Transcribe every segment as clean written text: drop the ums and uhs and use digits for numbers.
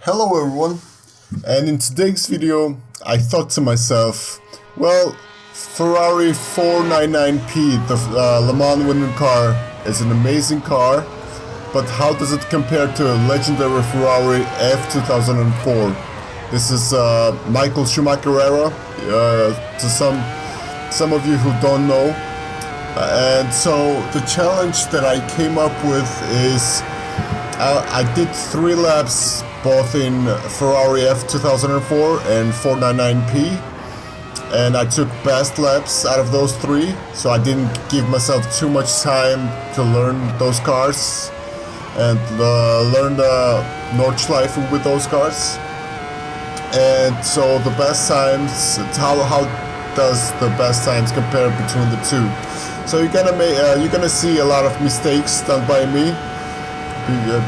Hello everyone, and in today's video I thought to myself, well, Ferrari 499P, the Le Mans winning car, is an amazing car, but how does it compare to a legendary Ferrari F2004? This is Michael Schumacher era, to some of you who don't know. And so the challenge that I came up with is I did 3 laps both in Ferrari F2004 and 499P, and I took best laps out of those 3, so I didn't give myself too much time to learn those cars and learn the nordschleife with those cars. And so the best times, how does the best times compare between the 2? So you're gonna see a lot of mistakes done by me,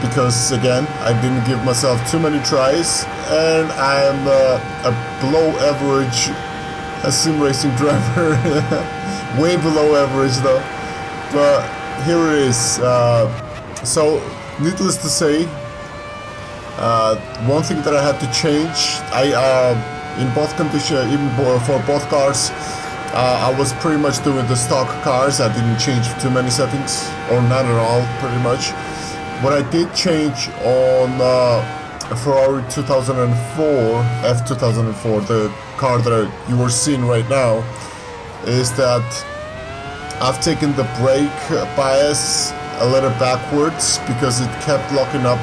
because again I didn't give myself too many tries, and I'm a below average sim racing driver. Way below average though, but here it is. So needless to say, one thing that I had to change, in both conditions, even for both cars, I was pretty much doing the stock cars. I didn't change too many settings, or not at all, pretty much. What I did change on Ferrari 2004, F2004, the car that you were seeing right now, is that I've taken the brake bias a little backwards because it kept locking up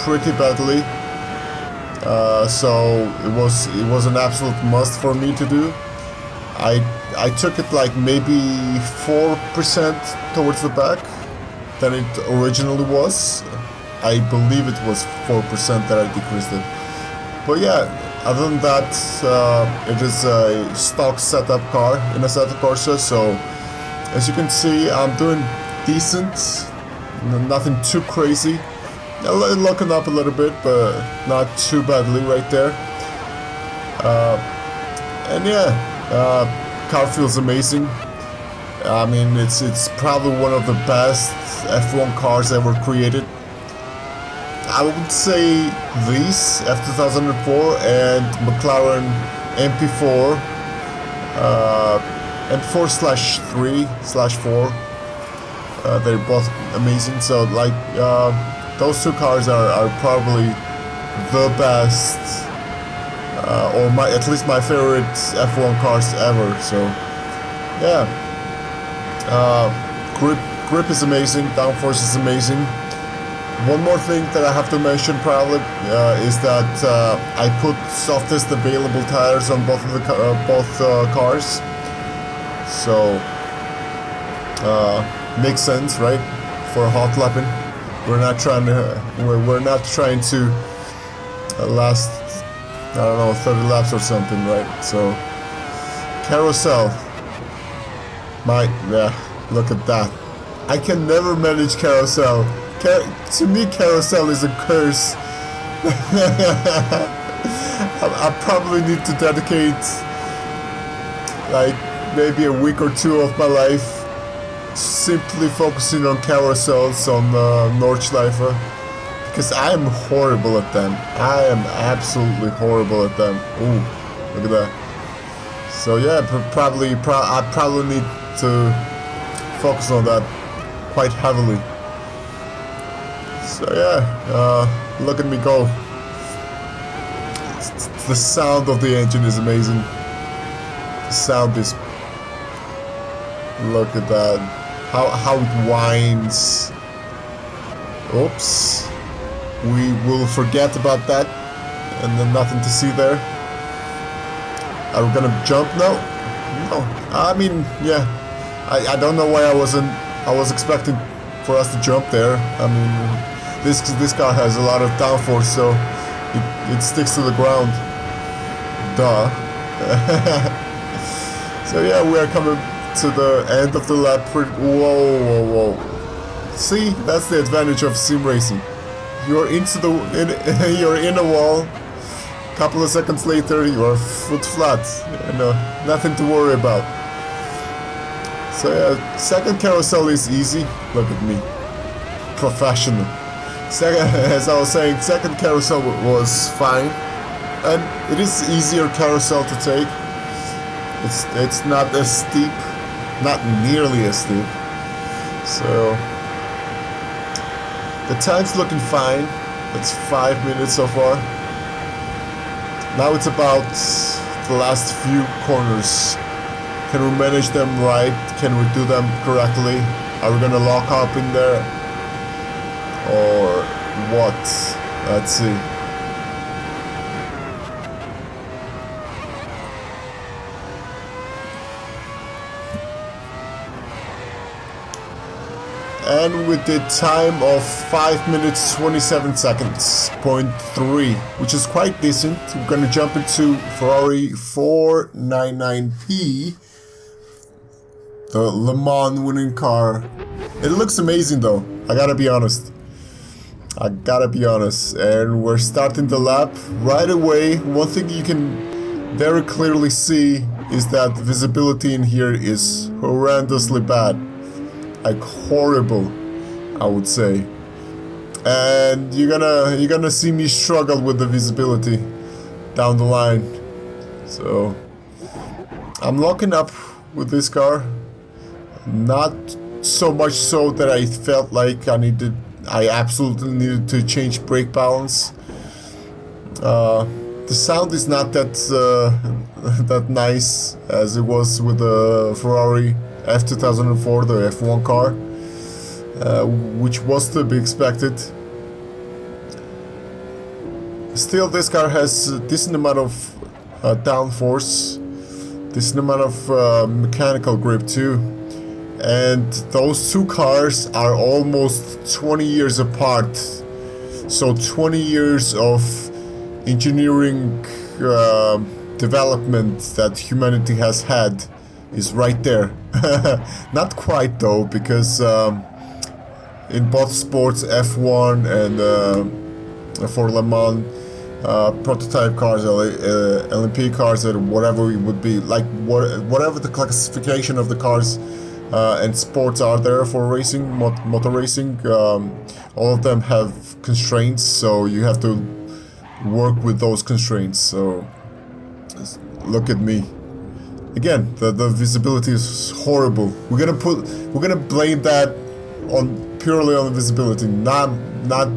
pretty badly. So it was an absolute must for me to do. I took it like maybe 4% towards the back than it originally was. I believe it was 4% that I decreased it. But yeah, other than that, it is a stock setup car in a Assetto Corsa. So as you can see, I'm doing decent, nothing too crazy. Looking up a little bit, but not too badly right there. And yeah, car feels amazing. I mean, it's probably one of the best F1 cars ever created. I would say these F2004 and McLaren MP4, MP4/3/4, they're both amazing. So like, those 2 cars are probably the best, or at least my favorite F1 cars ever. So yeah, grip is amazing, downforce is amazing. One more thing that I have to mention probably is that I put softest available tires on both of the cars. So makes sense, right? For hot lapping. We're not trying to last, I don't know, 30 laps or something, right? So carousel, look at that. I can never manage carousel. To me, carousel is a curse. I probably need to dedicate like maybe a week or 2 of my life simply focusing on carousels on nordschleife, because I am horrible at them. I am absolutely horrible at them. Ooh, look at that. So yeah, I probably need to focus on that quite heavily. So yeah, look at me go. The sound of the engine is amazing. The sound is, look at that. How it whines. Oops. We will forget about that. And then nothing to see there. Are we gonna jump now? No. I mean, yeah. I don't know why I was expecting for us to jump there. I mean, this car has a lot of downforce, so it sticks to the ground. Duh. So yeah, we are coming to the end of the lap. Whoa. See, that's the advantage of sim racing. You're you're in a wall. Couple of seconds later, you're foot flat. Nothing to worry about. So yeah, second carousel is easy. Look at me, professional. Second, as I was saying, second carousel was fine, and it is easier carousel to take. It's not as steep, not nearly as steep. So the time's looking fine. It's 5 minutes so far. Now it's about the last few corners. Can we manage them right? Can we do them correctly? Are we gonna lock up in there? Or what? Let's see. And with the time of 5 minutes 27 seconds, 0.3, which is quite decent. We're gonna jump into Ferrari 499P, the Le Mans winning car. It looks amazing though, I gotta be honest. And we're starting the lap right away. One thing you can very clearly see is that visibility in here is horrendously bad. Like horrible, I would say. And you're gonna see me struggle with the visibility down the line. So I'm locking up with this car. Not so much so that I felt like I absolutely needed to change brake balance. The sound is not that that nice as it was with the Ferrari F2004, the F1 car, which was to be expected. Still, this car has a decent amount of downforce, decent amount of mechanical grip too. And those two cars are almost 20 years apart. So 20 years of engineering development that humanity has had is right there. Not quite though, because in both sports, F1 and for Le Mans, prototype cars, LMP cars, or whatever it would be, like whatever the classification of the cars and sports are there for racing, motor racing, all of them have constraints, so you have to work with those constraints. So look at me. Again, the visibility is horrible. We're gonna blame that purely on visibility, not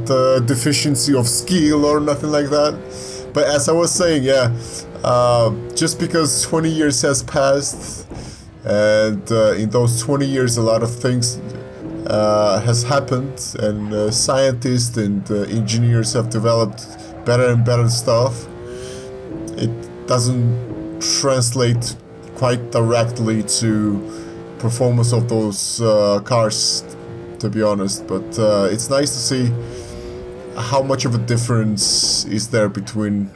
the deficiency of skill or nothing like that. But as I was saying, yeah, just because 20 years has passed, and in those 20 years a lot of things has happened, and scientists and engineers have developed better and better stuff. It doesn't translate quite directly to performance of those cars, to be honest, but it's nice to see how much of a difference is there between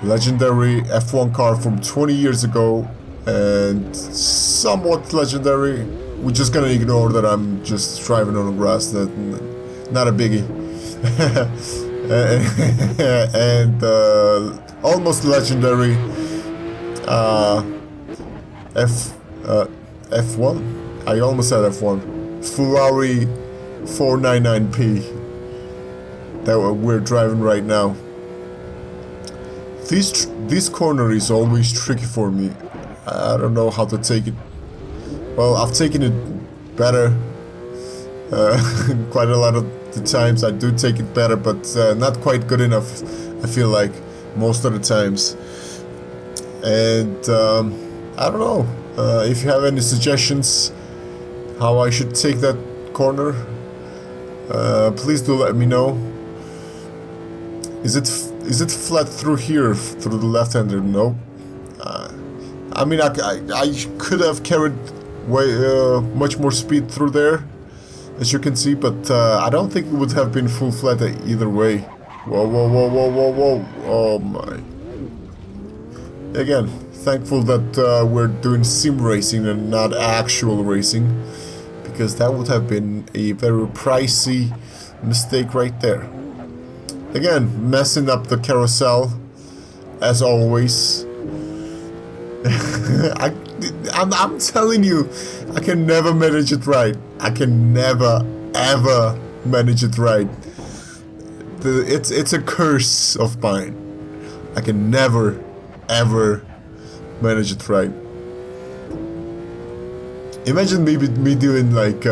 legendary F1 car from 20 years ago and somewhat legendary. We're just gonna ignore that I'm just driving on the grass, that not a biggie. And almost legendary F1? I almost said F1. Ferrari 499P that we're driving right now. This corner is always tricky for me. I don't know how to take it. Well, I've taken it better. Quite a lot of the times I do take it better, but not quite good enough, I feel like, most of the times. And I don't know if you have any suggestions how I should take that corner, please do let me know. Is it flat through here, through the left-hander? No. I mean, I could have carried way much more speed through there, as you can see, but I don't think it would have been full flat either way. Whoa, whoa, whoa, whoa, whoa, whoa! Oh my! Again, thankful that we're doing sim racing and not actual racing, because that would have been a very pricey mistake right there. Again, messing up the carousel, as always. I'm telling you, I can never manage it right. I can never, ever manage it right. it's a curse of mine. I can never, ever manage it right. Imagine me doing like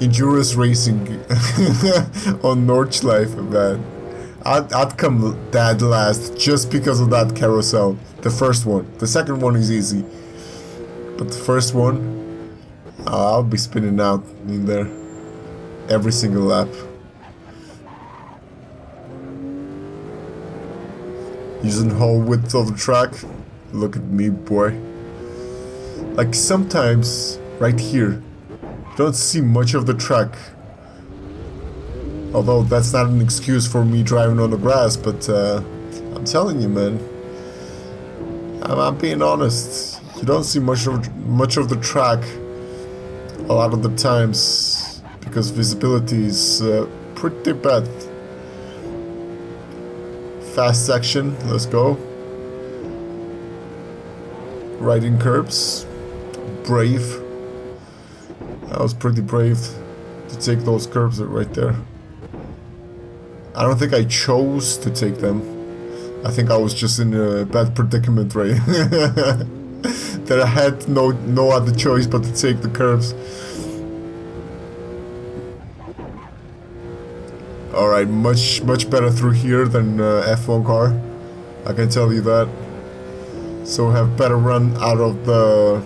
endurance racing on Nordschleife, man. I'd come dead last just because of that carousel. The first one. The second one is easy, but the first one, I'll be spinning out in there every single lap. Using whole width of the track. Look at me, boy. Like sometimes, right here, you don't see much of the track. Although that's not an excuse for me driving on the grass, but I'm telling you, man. I'm being honest. You don't see much of the track a lot of the times because visibility is pretty bad. Fast section, let's go. Riding curbs, brave. That was pretty brave to take those curbs right there. I don't think I chose to take them. I think I was just in a bad predicament, right? That I had no other choice but to take the curbs. Alright, much better through here than F1 car. I can tell you that. So have better run out of the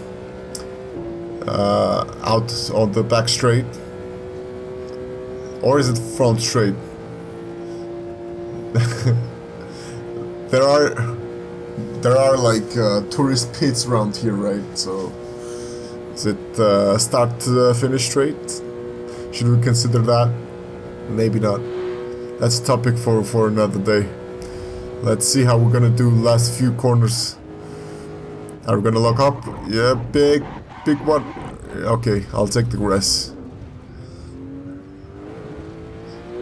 out on the back straight. Or is it front straight? There are like tourist pits around here, right? So is it start to finish straight? Should we consider that? Maybe not. That's a topic for another day. Let's see how we're gonna do last few corners. Are we gonna lock up? Yeah, big one. Okay, I'll take the rest.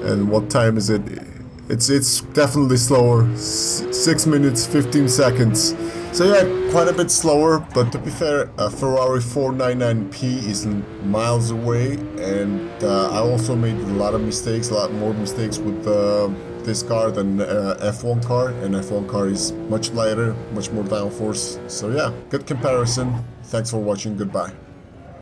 And what time is it? It's definitely slower. 6 minutes 15 seconds. So yeah, quite a bit slower, but to be fair, Ferrari 499P isn't miles away, and I also made a lot more mistakes with this car than F1 car, and F1 car is much lighter, much more downforce. So yeah, good comparison. Thanks for watching, goodbye.